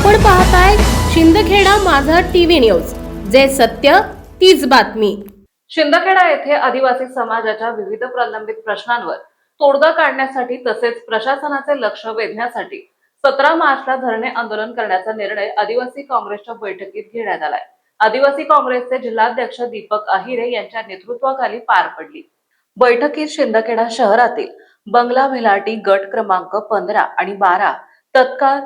आपण पाहताय शिंदखेडा माझा टीव्ही न्यूज, जे सत्य तीच बातमी। शिंदखेडा येथे आदिवासी समाजाच्या विविध प्रलंबित प्रश्नांवर तोडगा काढण्यासाठी तसेच प्रशासनाचे लक्ष वेधण्यासाठी 17 मार्चला धरणे आंदोलन करण्याचा निर्णय आदिवासी काँग्रेसच्या बैठकीत घेण्यात आलाय। आदिवासी काँग्रेसचे जिल्हाध्यक्ष दीपक आहिरे यांच्या नेतृत्वाखाली पार पडली बैठकीत शिंदखेडा शहरातील बंगला भिलाटी गट क्रमांक 15 आणि 12 तत्काळ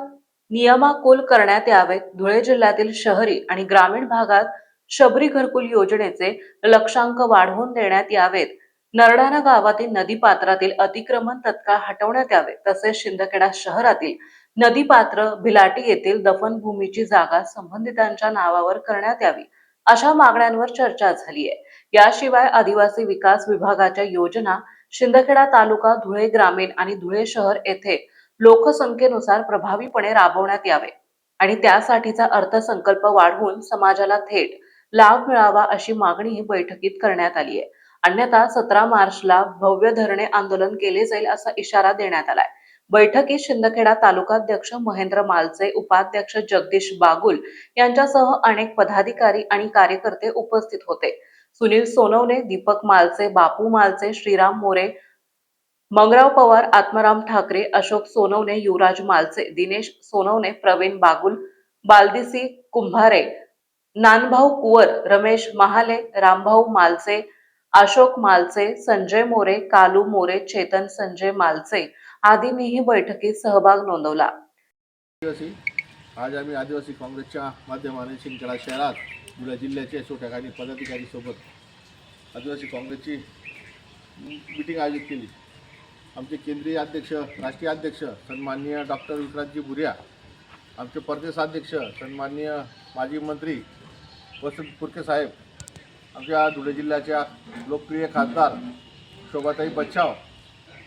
नियमाकुल करण्यात यावेत। धुळे जिल्ह्यातील शहरी आणि ग्रामीण भागात शबरी घरकुल योजनेचे लक्षांक वाढवून देण्यात यावेत। नरडाणा गावातील नदीपात्रातील अतिक्रमण तत्काळ हटवण्यात यावे। तसेच शिंदखेडा शहरातील नदीपात्र भिलाटी येथील दफनभूमीची जागा संबंधितांच्या नावावर करण्यात यावी, अशा मागण्यांवर चर्चा झाली आहे। याशिवाय आदिवासी विकास विभागाच्या योजना शिंदखेडा तालुका, धुळे ग्रामीण आणि धुळे शहर येथे लोकसंख्येनुसार प्रभावीपणे राबवण्यात यावे आणि त्यासाठीचा अर्थसंकल्प वाढवून समाजाला थेट लाभ मिळावा, अशी मागणी बैठकीत करण्यात आली आहे। अन्यथा 17 मार्चला भव्य धरणे आंदोलन केले जाईल, असा इशारा देण्यात आलाय। बैठकीत शिंदखेडा तालुकाध्यक्ष महेंद्र मालचे, उपाध्यक्ष जगदीश बागुल यांच्यासह अनेक पदाधिकारी आणि कार्यकर्ते उपस्थित होते। सुनील सोनवणे, दीपक मालचे, बापू मालचे, श्रीराम मोरे, मंगराव पवार, आत्माराम ठाकरे, अशोक सोनवणे, युवराज मालचे, दिनेश सोनवणे, प्रवीण बागुल, बालदिसी कुंभारे, नानभाऊ कुवर, रमेश महाले, रामभाऊ मालचे, अशोक मालचे, संजय मोरे, कालू मोरे, चेतन संजय मालचे आदींनीही बैठकीत सहभाग नोंदवला। आज आम्ही आदिवासी काँग्रेसच्या माध्यमाने शिंदखेडा शहरात धुळे जिल्ह्याचे छोट्या काही पदाधिकारी सोबत आदिवासी काँग्रेसची मीटिंग आयोजित केली। आमचे केंद्रीय अध्यक्ष, राष्ट्रीय अध्यक्ष सन्माननीय डॉक्टर विक्रांतजी भुरिया, आमचे प्रदेशाध्यक्ष सन्माननीय माजी मंत्री वसंत पुरके साहेब, आमच्या धुळे जिल्ह्याच्या लोकप्रिय खासदार शोभाताई बच्चाव,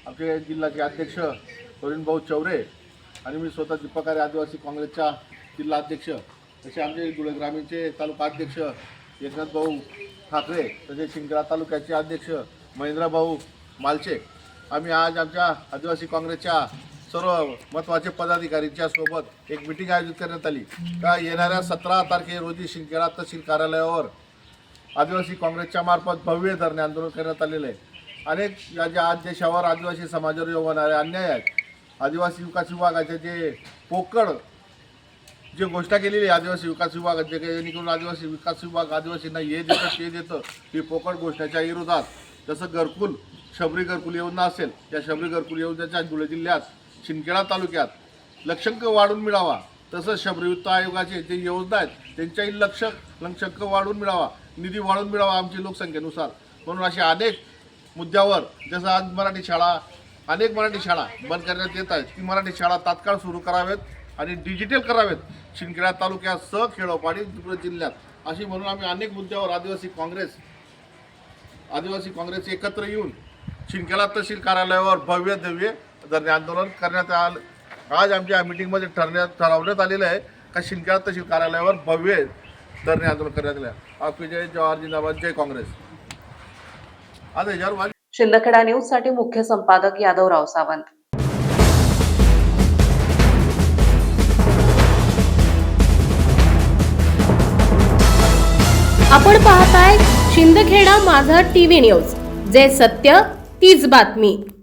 आमचे जिल्ह्याचे अध्यक्ष प्रवीणभाऊ चौरे आणि मी स्वतः दीपक आहिरे आदिवासी काँग्रेसचा जिल्हा अध्यक्ष, तसे आमचे धुळे ग्रामीणचे तालुका अध्यक्ष एकनाथभाऊ ठाकरे, तसेच शिंदखेडा तालुक्याचे अध्यक्ष महेंद्रभाऊ मालचे, आम्ही आज आमच्या आदिवासी काँग्रेसच्या सर्व महत्त्वाचे पदाधिकाऱ्यांच्या सोबत एक मीटिंग आयोजित करण्यात आली। का येणाऱ्या 17 तारखे रोजी शिंदखेडा तहसील कार्यालयावर आदिवासी काँग्रेसच्या मार्फत भव्य धरणे आंदोलन करण्यात आलेले आहे। अनेक आज देशावर आदिवासी समाजावर होणारे अन्याय आहेत, आदिवासी विकास विभागाचे जे पोकळ जे घोषणा केलेली आहे आदिवासी विकास विभागाचे, जेणेकरून आदिवासी विकास विभाग आदिवासींना हे देतं ते देतं, ही पोकळ घोषणाच्या विरोधात जसं घरकुल शबरी घरकुल योजना असेल, त्या शबरी घरकुल योजनेच्या धुळे जिल्ह्यात शिंदखेडा तालुक्यात लक्षांक वाढून मिळावा, तसंच शबरी वित्त आयोगाचे जे योजना आहेत त्यांच्याही लक्षांक वाढून मिळावा, निधी वाढून मिळावा आमची लोकसंख्येनुसार। म्हणून अशा अनेक मुद्द्यावर, जसं आज अनेक मराठी शाळा बंद करण्यात येत आहेत, ती मराठी शाळा तात्काळ सुरू करावेत आणि डिजिटल करावेत शिंदखेडा तालुक्यासह खेडोपाडी धुळे जिल्ह्यात, अशी म्हणून आम्ही अनेक मुद्द्यावर आदिवासी काँग्रेस एकत्र येऊन शिंदखेडा तहसील कार्यालयावर भव्य दिव्य धरणे आंदोलन करण्यात आलं। आज आमच्या मीटिंगमध्ये ठरवण्यात आलेलं आहे का शिंदखेडा तहसील कार्यालयावर भव्य धरणे आंदोलन करण्यात आले। आपली जय जवाहर जिंदाबाद, जय काँग्रेस। आज याच्यावर शिंदखेडा न्यूज साठी मुख्य संपादक यादवराव सावंत। आपण पाहताय शिंदखेडा माझा टीव्ही न्यूज, जे सत्य तीच बातमी।